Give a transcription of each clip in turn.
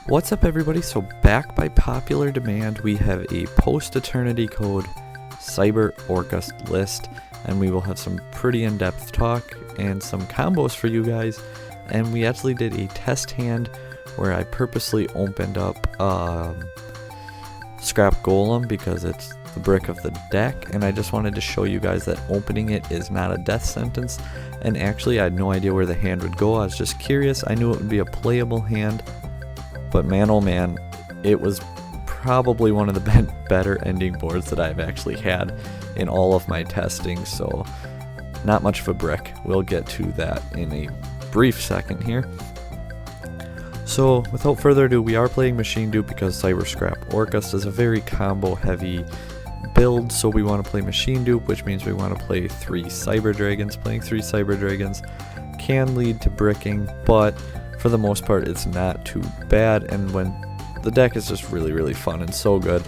What's up, everybody? So back by popular demand, we have a post-eternity code cyber Orcust list, and we will have some pretty in-depth talk and some combos for you guys. And we actually did a test hand where I purposely opened up Scrap Golem because it's the brick of the deck, and I just wanted to show you guys that opening it is not a death sentence. And actually, I had no idea where the hand would go. I was just curious. I knew it would be a playable hand, but man, oh man, it was probably one of the better ending boards that I've actually had in all of my testing. So not much of a brick. We'll get to that in a brief second here. So without further ado, we are playing Machine Dupe because Cyber Scrap Orcust is a very combo heavy build. So we want to play Machine Dupe, which means we want to play 3 Cyber Dragons. Playing 3 Cyber Dragons can lead to bricking, but for the most part it's not too bad, and when the deck is just really fun and so good. 3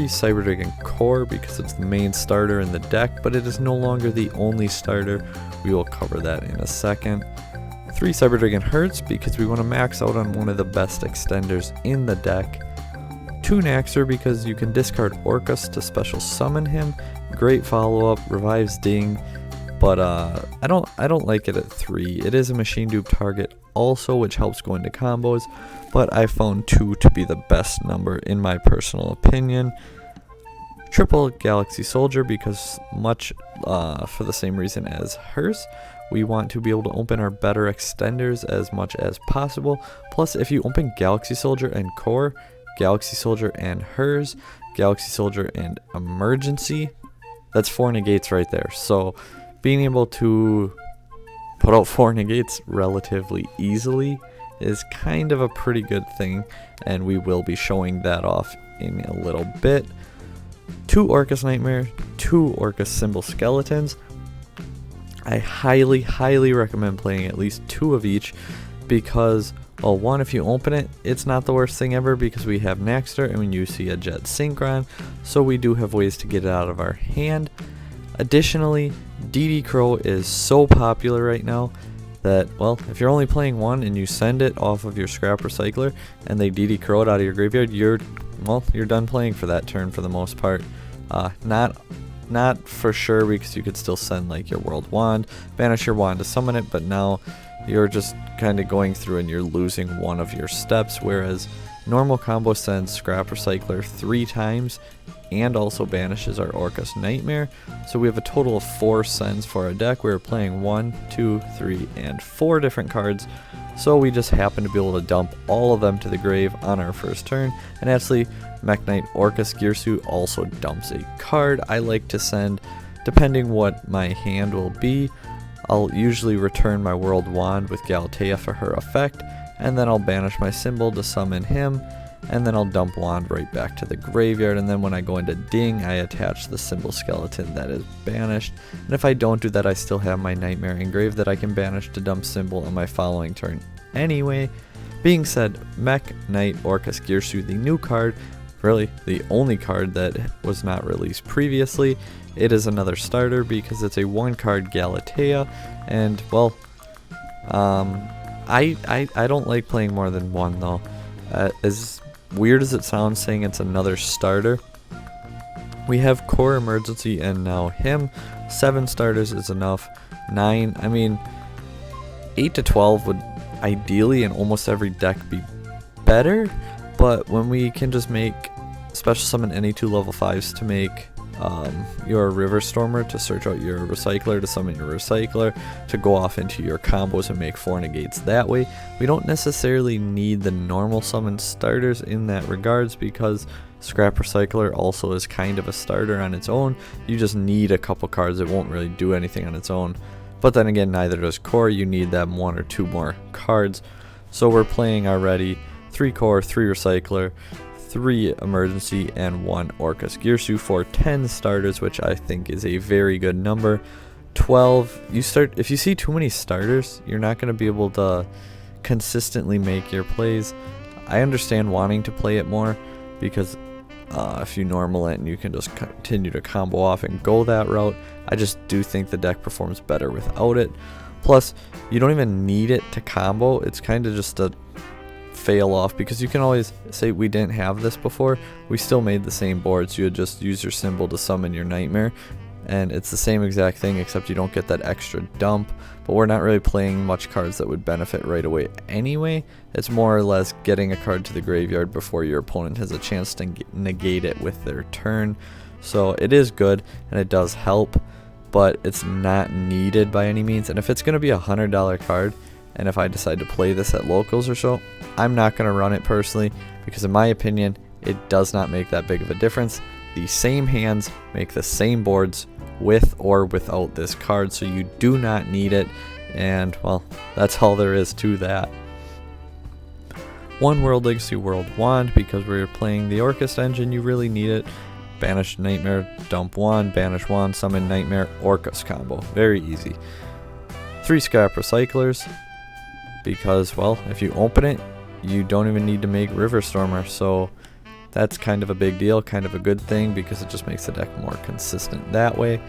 Cyber Dragon Core because it's the main starter in the deck, but it is no longer the only starter. We will cover that in a second. 3 Cyber Dragon Hertz because we want to max out on one of the best extenders in the deck. 2 Naxxer because you can discard Orcust to special summon him. Great follow-up, revives Ding, but I don't like it at 3. It is a Machine Dupe target also, which helps go into combos, but I found 2 to be the best number in my personal opinion. Triple Galaxy Soldier because much for the same reason as hers. We want to be able to open our better extenders as much as possible. Plus, if you open Galaxy Soldier and Core, Galaxy Soldier and hers, Galaxy Soldier and Emergency, that's 4 negates right there. So being able to put out 4 negates relatively easily is kind of a pretty good thing, and we will be showing that off in a little bit. 2 Orcust Nightmare, 2 Orcust Symbol Skeletons. I highly recommend playing at least 2 of each because, well, 1, if you open it, it's not the worst thing ever because we have Naxxer and when you see a Jet Synchron, so we do have ways to get it out of our hand. Additionally, DD Crow is so popular right now that, well, if you're only playing 1 and you send it off of your Scrap Recycler and they DD Crow it out of your graveyard, you're done playing for that turn for the most part. Not for sure because you could still send like your World Wand, banish your wand to summon it, but now you're just kind of going through and you're losing one of your steps, whereas normal combo sends Scrap Recycler 3 times and also banishes our Orcust Nightmare. So we have a total of 4 sends for our deck. We're playing 1, 2, 3, and 4 different cards. So we just happen to be able to dump all of them to the grave on our first turn. And actually, Mech Knight Orcust Gearsuit also dumps a card. I like to send, depending what my hand will be, I'll usually return my World Wand with Galatea for her effect, and then I'll banish my symbol to summon him, and then I'll dump Wand right back to the graveyard, and then when I go into Ding, I attach the Symbol Skeleton that is banished. And if I don't do that, I still have my Nightmare engraved that I can banish to dump Symbol on my following turn anyway. Being said, Mech Knight Orcust Gearsuit, the new card, really the only card that was not released previously. It is another starter because it's a 1-card Galatea, and well, I don't like playing more than 1 though. As weird as it sounds saying it's another starter, we have Core, Emergency, and now him. 7 starters is enough. 9, I mean 8 to 12 would ideally in almost every deck be better, but when we can just make special summon any 2 level 5s to make your River Stormer, to search out your Recycler, to summon your Recycler, to go off into your combos and make 4 negates that way. We don't necessarily need the normal summon starters in that regards because Scrap Recycler also is kind of a starter on its own. You just need a couple cards. It won't really do anything on its own. But then again, neither does Core. You need them 1 or 2 more cards. So we're playing already 3 Core, 3 Recycler, 3 Emergency, and 1 Orcust Gearsuit for 10 starters, which I think is a very good number. 12, if you see too many starters, you're not going to be able to consistently make your plays. I understand wanting to play it more because if you normal it and you can just continue to combo off and go that route. I just do think the deck performs better without it. Plus, you don't even need it to combo. It's kind of just a fail off, because you can always say we didn't have this before, we still made the same boards. You would just use your symbol to summon your nightmare, and it's the same exact thing except you don't get that extra dump. But we're not really playing much cards that would benefit right away anyway. It's more or less getting a card to the graveyard before your opponent has a chance to negate it with their turn. So it is good and it does help, but it's not needed by any means. And if it's going to be a $100 card, and if I decide to play this at locals or so, I'm not going to run it personally, because in my opinion it does not make that big of a difference. The same hands make the same boards with or without this card, so you do not need it. And well, that's all there is to that. One World Legacy World Wand, because we're playing the Orcust engine, you really need it. Banish Nightmare, dump wand, banish wand, summon Nightmare, Orcust combo. Very easy. 3 Scrap Recyclers, because well, if you open it, you don't even need to make River Stormer, so that's kind of a big deal, kind of a good thing, because it just makes the deck more consistent that way.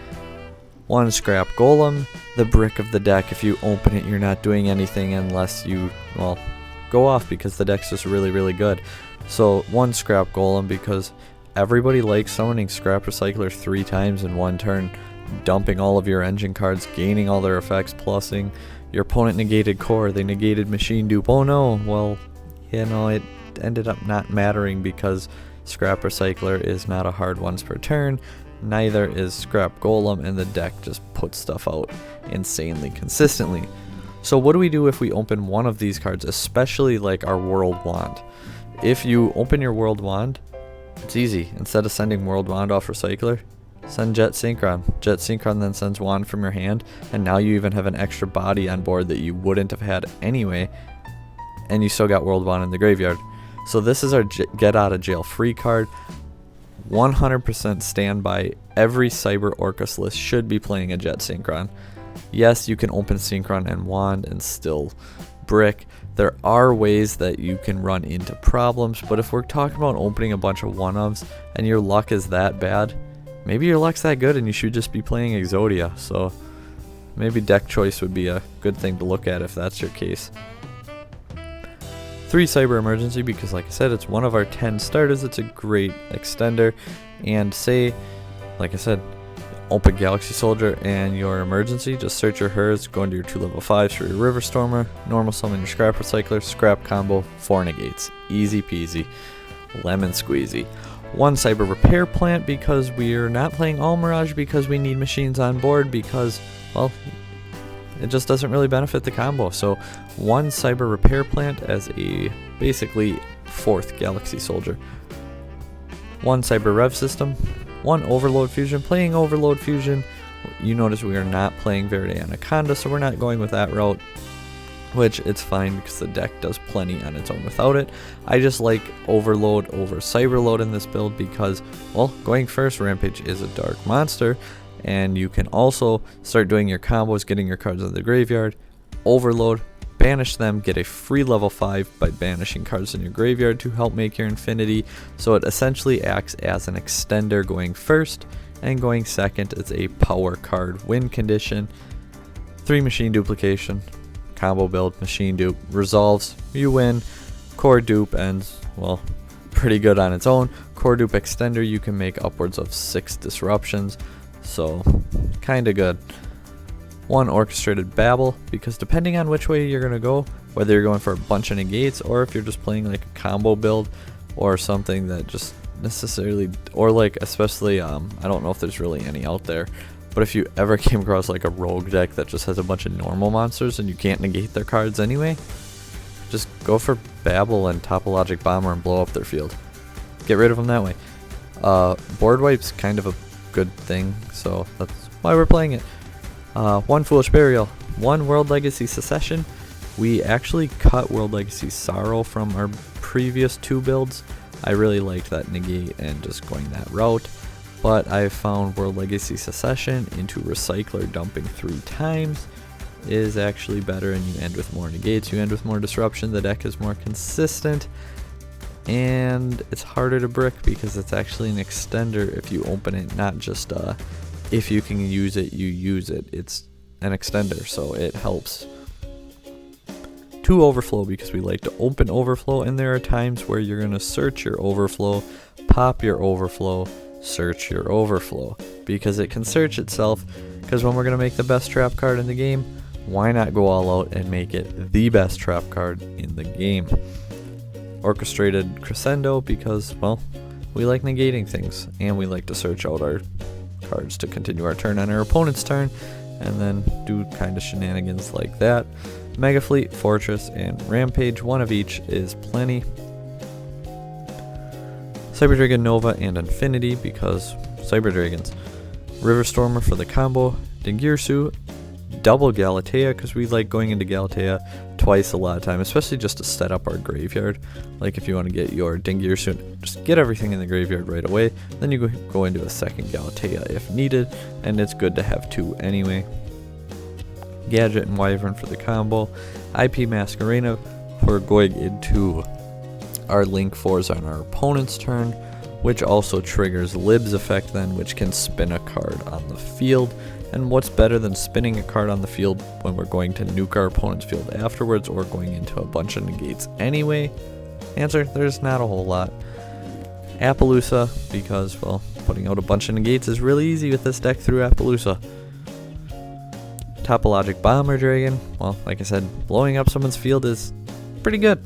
1 Scrap Golem, the brick of the deck. If you open it, you're not doing anything unless you, well, go off, because the deck's just really, really good. So 1 Scrap Golem, because everybody likes summoning Scrap Recycler 3 times in one turn, dumping all of your engine cards, gaining all their effects, plussing. Your opponent negated core, they negated machine dupe. Oh no, well, you know, it ended up not mattering, because Scrap Recycler is not a hard once per turn, neither is Scrap Golem, and the deck just puts stuff out insanely consistently. So what do we do if we open one of these cards, especially like our World Wand? If you open your World Wand, it's easy. Instead of sending World Wand off Recycler, send Jet Synchron. Jet Synchron then sends Wand from your hand, and now you even have an extra body on board that you wouldn't have had anyway, and you still got World Wand in the graveyard. So this is our get out of jail free card. 100% stand by. Every Cyber Orcust list should be playing a Jet Synchron. Yes, you can open Synchron and Wand and still brick. There are ways that you can run into problems, but if we're talking about opening a bunch of 1-ofs and your luck is that bad, maybe your luck's that good and you should just be playing Exodia. So maybe deck choice would be a good thing to look at if that's your case. 3 Cyber Emergency, because like I said, it's one of our 10 starters. It's a great extender. And say, like I said, open Galaxy Soldier and your emergency, just search your herds, go into your 2 level 5s for your River Stormer, normal summon your Scrap Recycler, scrap combo, 4 negates. Easy peasy, lemon squeezy. 1 Cyber Repair Plant, because we're not playing All Mirage, because we need machines on board, because, well, it just doesn't really benefit the combo. So 1 Cyber Repair Plant as a basically 4th Galaxy Soldier. 1 Cyber Rev System, 1 Overload Fusion. Playing Overload Fusion, you notice we are not playing Verde Anaconda, so we're not going with that route, which it's fine because the deck does plenty on its own without it. I just like Overload over Cyberload in this build because, well, going first, Rampage is a dark monster, and you can also start doing your combos, getting your cards out of the graveyard, Overload, banish them, get a free level 5 by banishing cards in your graveyard to help make your infinity. So it essentially acts as an extender going first, and going second it's a power card win condition. 3 Machine Duplication, combo build, machine dupe, resolves, you win. Core dupe ends, well, pretty good on its own. Core dupe extender, you can make upwards of 6 disruptions, so kinda good. 1 Orchestrated Babble, because depending on which way you're going to go, whether you're going for a bunch of negates or if you're just playing like a combo build or something that just necessarily, or like especially, I don't know if there's really any out there, but if you ever came across like a rogue deck that just has a bunch of normal monsters and you can't negate their cards anyway, just go for Babble and Topologic Bomber and blow up their field. Get rid of them that way. Board wipe's kind of a good thing, so that's why we're playing it. 1 Foolish Burial, 1 World Legacy Secession. We actually cut World Legacy Sorrow from our previous 2 builds. I really liked that negate and just going that route, but I found World Legacy Secession into Recycler dumping 3 times is actually better, and you end with more negates, you end with more disruption, the deck is more consistent, and it's harder to brick because it's actually an extender if you open it, not just if you can use it, you use it. It's an extender, so it helps. to overflow because we like to open overflow, and there are times where you're going to search your overflow, pop your overflow, search your overflow, because it can search itself. Because when we're going to make the best trap card in the game, why not go all out and make it the best trap card in the game? Orchestrated Crescendo because, well, we like negating things, and we like to search out our cards to continue our turn on our opponent's turn, and then do kind of shenanigans like that. Mega Fleet, Fortress, and Rampage, one of each is plenty. Cyber Dragon Nova and Infinity because Cyber Dragons. River Stormer for the combo. Dingirsu, double Galatea because we like going into Galatea twice a lot of time, especially just to set up our graveyard. Like if you want to get your Dingirsu, just get everything in the graveyard right away, then you go into a second Galatea if needed, and it's good to have two anyway. Gadget and Wyvern for the combo. IP Masquerena for going into our Link 4s on our opponent's turn, which also triggers Lib's effect then, which can spin a card on the field. And what's better than spinning a card on the field when we're going to nuke our opponent's field afterwards or going into a bunch of negates anyway? Answer, there's not a whole lot. Appaloosa, because, well, putting out a bunch of negates is really easy with this deck through Appaloosa. Topologic Bomber Dragon, well, like I said, blowing up someone's field is pretty good.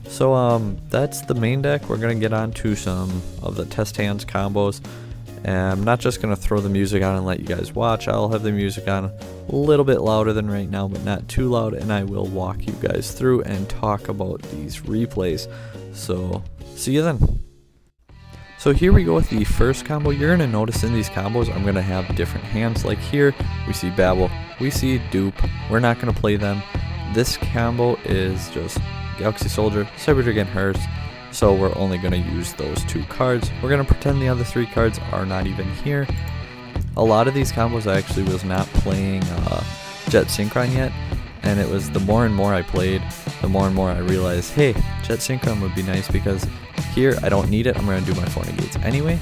So that's the main deck. We're going to get on to some of the test hands combos. And I'm not just going to throw the music on and let you guys watch. I'll have the music on a little bit louder than right now, but not too loud, and I will walk you guys through and talk about these replays. So see you then. So here we go with the first combo. You're going to notice in these combos I'm going to have different hands. Like here we see Babel, we see Dupe. We're not going to play them. This combo is just Galaxy Soldier, Cyber Dragon, Hearse. So we're only going to use those two cards. We're going to pretend the other three cards are not even here. A lot of these combos I actually was not playing Jet Synchron yet, and it was the more and more I played, the more and more I realized, hey, Jet Synchron would be nice because here I don't need it. I'm going to do my 4 negates anyway,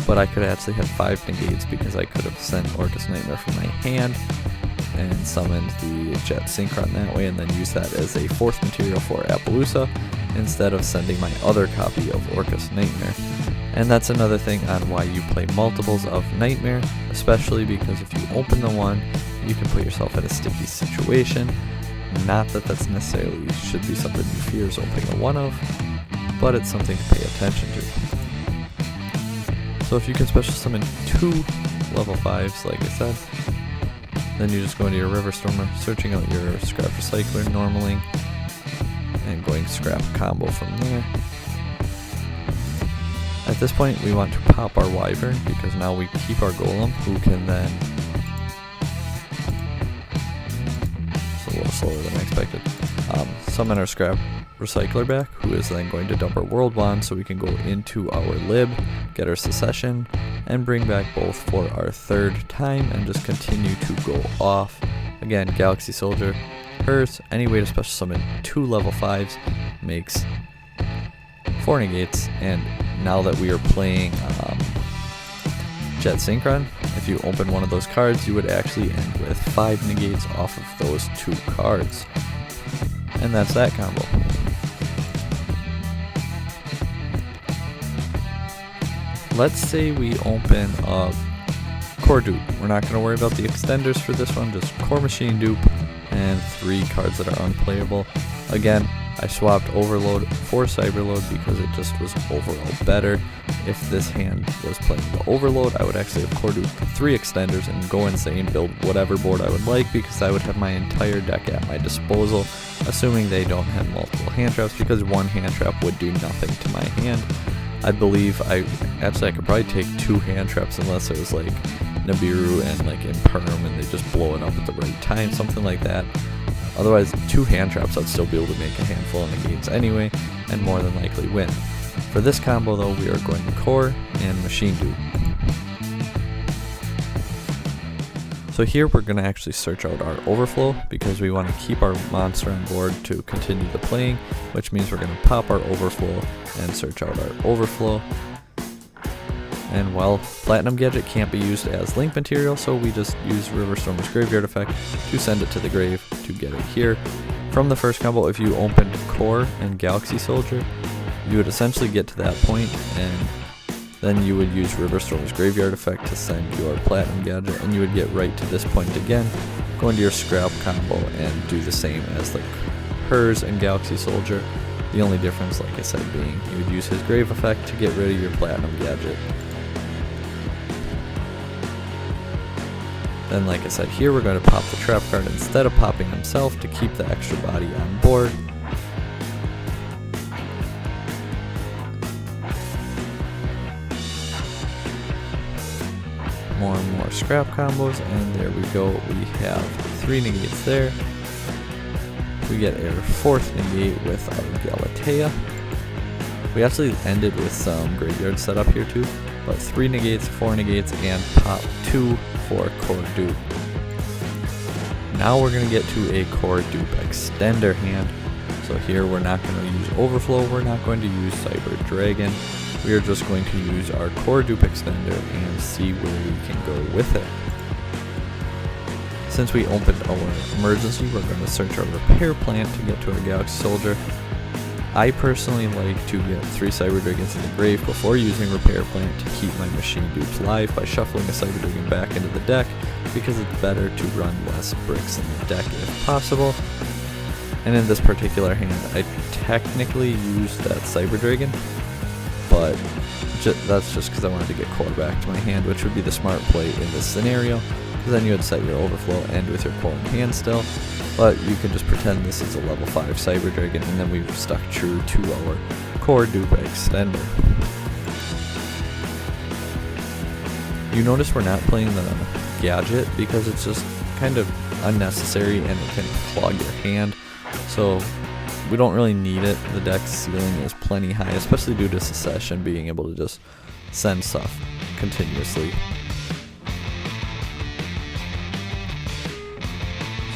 but I could actually have 5 negates because I could have sent Orcust Nightmare from my hand and summoned the Jet Synchron that way, and then use that as a 4th material for Appaloosa instead of sending my other copy of Orcust Nightmare. And that's another thing on why you play multiples of Nightmare, especially because if you open the one, you can put yourself in a sticky situation. Not that that's necessarily should be something you fear is opening a one of, but it's something to pay attention to. So if you can special summon 2 level 5s, like I said, then you just go into your River Stormer, searching out your Scrap Recycler, normaling, and going Scrap combo from there. At this point, we want to pop our Wyvern because now we keep our Golem, who can then... It's a little slower than I expected. Summon our Scrap Recycler back, who is then going to dump our World Wand so we can go into our Lib, get our Secession, and bring back both for our 3rd time and just continue to go off. Again, Galaxy Soldier, Hearse, any way to special summon 2 level 5s makes 4 negates, and now that we are playing Jet Synchron, if you open one of those cards, you would actually end with 5 negates off of those 2 cards. And that's that combo. Let's say we open a Core Dupe. We're not going to worry about the extenders for this one, just Core Machine Dupe and 3 cards that are unplayable. Again, I swapped Overload for Cyberload because it just was overall better. If this hand was playing the Overload, I would actually have Core Dupe 3 extenders and go insane, build whatever board I would like, because I would have my entire deck at my disposal, assuming they don't have multiple hand traps, because 1 hand trap would do nothing to my hand. I believe I could probably take 2 hand traps unless it was like Nibiru and like Imperm and they just blow it up at the right time, something like that. Otherwise, 2 hand traps I'd still be able to make a handful of negates anyway, and more than likely win. For this combo though, we are going to Core and Machine Dupe. So here we're going to actually search out our Overflow because we want to keep our monster on board to continue the playing, which means we're going to pop our Overflow and search out our Overflow. And well, Platinum Gadget can't be used as link material, so we just use River Stormer's Graveyard effect to send it to the grave to get it here. From the first combo, if you opened Core and Galaxy Soldier, you would essentially get to that point, and then you would use River Storm's Graveyard effect to send your Platinum Gadget, and you would get right to this point again, go into your Scrap combo and do the same as like hers and Galaxy Soldier. The only difference, like I said, being you would use his Grave effect to get rid of your Platinum Gadget. Then, like I said, here we're going to pop the Trap card instead of popping himself to keep the extra body on board. More and more Scrap combos, and there we go. We have 3 negates there. We get our 4th negate with our Galatea. We actually ended with some graveyard setup here too, but 3 negates, 4 negates, and pop 2 for Core Dupe. Now we're going to get to a Core Dupe extender hand. So here we're not going to use Overflow, we're not going to use Cyber Dragon. We are just going to use our Core Dupe extender and see where we can go with it. Since we opened our emergency, we're going to search our repair plant to get to our Galaxy Soldier. I personally like to get 3 Cyber Dragons in the grave before using repair plant to keep my machine dupes live by shuffling a Cyber Dragon back into the deck, because it's better to run less bricks in the deck if possible. And in this particular hand, I technically used that Cyber Dragon, but that's just because I wanted to get core back to my hand, which would be the smart play in this scenario, because then you would set your Overflow and with your core in hand still. But you can just pretend this is a level 5 Cyber Dragon, and then we've stuck true to our Core Dupe extender. You notice we're not playing the gadget because it's just kind of unnecessary and it can clog your hand. So we don't really need it. The deck's ceiling is plenty high, especially due to Secession being able to just send stuff continuously.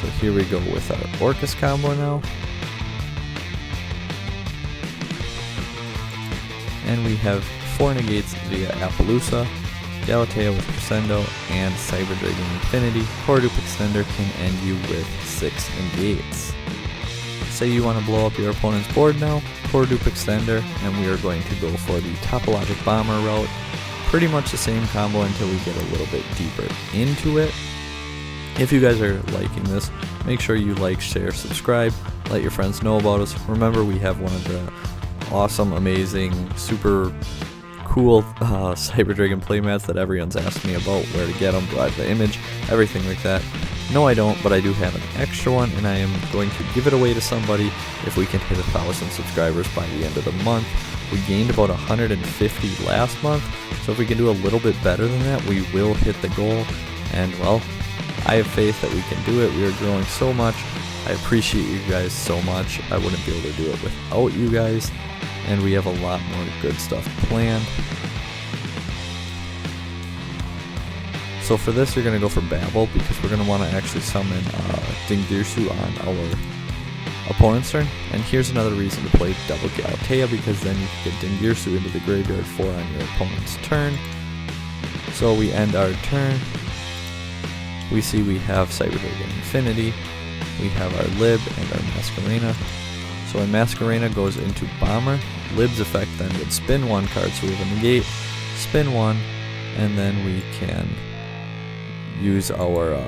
So here we go with our Orcust combo now. And we have 4 negates via Appaloosa, Galatea with Crescendo, and Cyber Dragon Infinity. Core Dupe extender can end you with 6 negates. Say you want to blow up your opponent's board now, Core Dupe extender, and we are going to go for the Topologic Bomber route. Pretty much the same combo until we get a little bit deeper into it. If you guys are liking this, make sure you like, share, subscribe, let your friends know about us. Remember, we have one of the awesome, amazing, super cool Cyber Dragon playmats that everyone's asked me about, where to get them, do I have the image, everything like that. No, I don't, but I do have an extra one, and I am going to give it away to somebody if we can hit 1,000 subscribers by the end of the month. We gained about 150 last month, so if we can do a little bit better than that, we will hit the goal. And well, I have faith that we can do it. We are growing so much. I appreciate you guys so much. I wouldn't be able to do it without you guys, and we have a lot more good stuff planned. So for this, you're going to go for Babel, because we're going to want to actually summon Dingirsu on our opponent's turn. And here's another reason to play double Galatea, because then you can get Dingirsu into the graveyard 4 on your opponent's turn. So we end our turn. We see we have Cyber Dragon Infinity, we have our Lib and our Masquerena. So when Masquerena goes into Bomber, Lib's effect then would spin 1 card, so we have a negate, spin 1, and then we can use our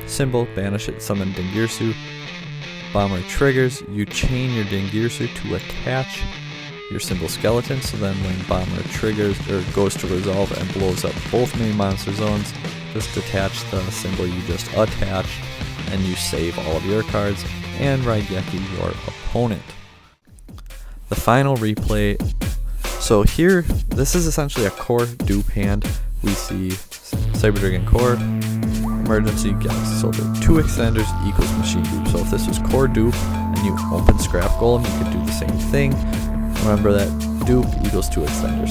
symbol, banish it, summon Dingirsu. Bomber triggers, you chain your Dingirsu to attach your symbol skeleton, so then when Bomber triggers or goes to resolve and blows up both main monster zones, just detach the symbol you just attached, and you save all of your cards and Raigeki your opponent. The final replay. So here, this is essentially a Core Dupe hand. We see Cyber Dragon Core, Emergency, Galaxy Soldier, 2 extenders equals Machine Dupe. So if this was Core Dupe and you open Scrap Golem, you could do the same thing. Remember that Dupe equals 2 extenders.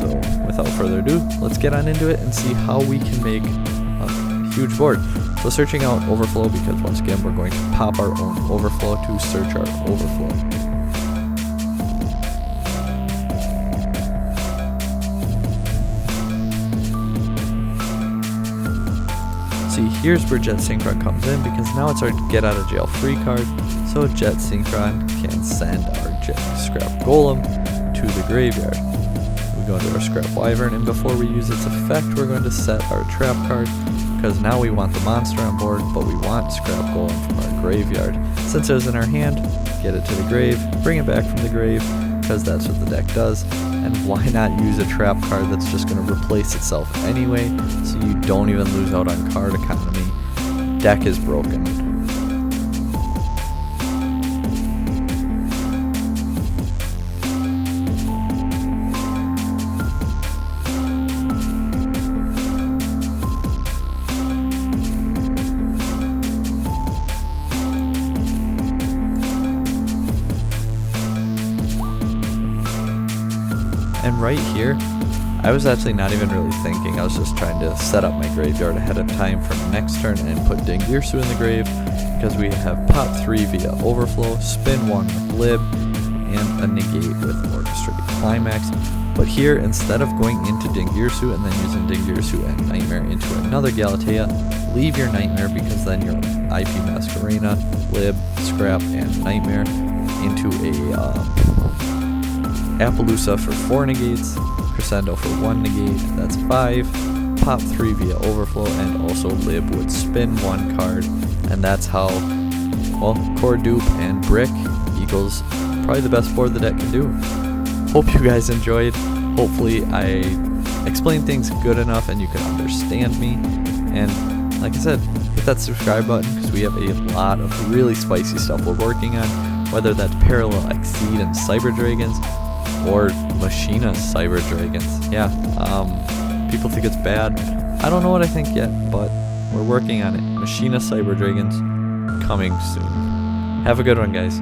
So without further ado, let's get on into it and see how we can make a huge board. So searching out Overflow, because once again we're going to pop our own Overflow to search our Overflow. See, here's where Jet Synchron comes in, because now it's our get out of jail free card. so Jet Synchron can send our Jet Scrap Golem to the graveyard. We go into our Scrap Wyvern, and before we use its effect, we're going to set our trap card, because now we want the monster on board, but we want Scrap Golem from our graveyard. Since it was in our hand, get it to the grave, bring it back from the grave, because that's what the deck does. And why not use a trap card that's just going to replace itself anyway, so you don't even lose out on card economy. Deck is broken. And right here, I was actually not even really thinking. I was just trying to set up my graveyard ahead of time for next turn and put Dingirsu in the grave, because we have pop 3 via Overflow, spin 1 with Lib, and a negate with Orchestrated Climax. But here, instead of going into Dingirsu and then using Dingirsu and Nightmare into another Galatea, leave your Nightmare, because then your IP Masquerena, Lib, Scrap, and Nightmare into a Appaloosa for 4 negates, Crescendo for 1 negate, that's 5, pop 3 via Overflow, and also Lib would spin 1 card, and that's how, well, Core Dupe and Brick equals probably the best board the deck can do. Hope you guys enjoyed. Hopefully I explained things good enough and you can understand me, and like I said, hit that subscribe button, because we have a lot of really spicy stuff we're working on, whether that's Parallel Exceed and Cyber Dragons, or Machina Cyber Dragons. Yeah, people think it's bad. I don't know what I think yet, but we're working on it. Machina Cyber Dragons coming soon. Have a good one, guys.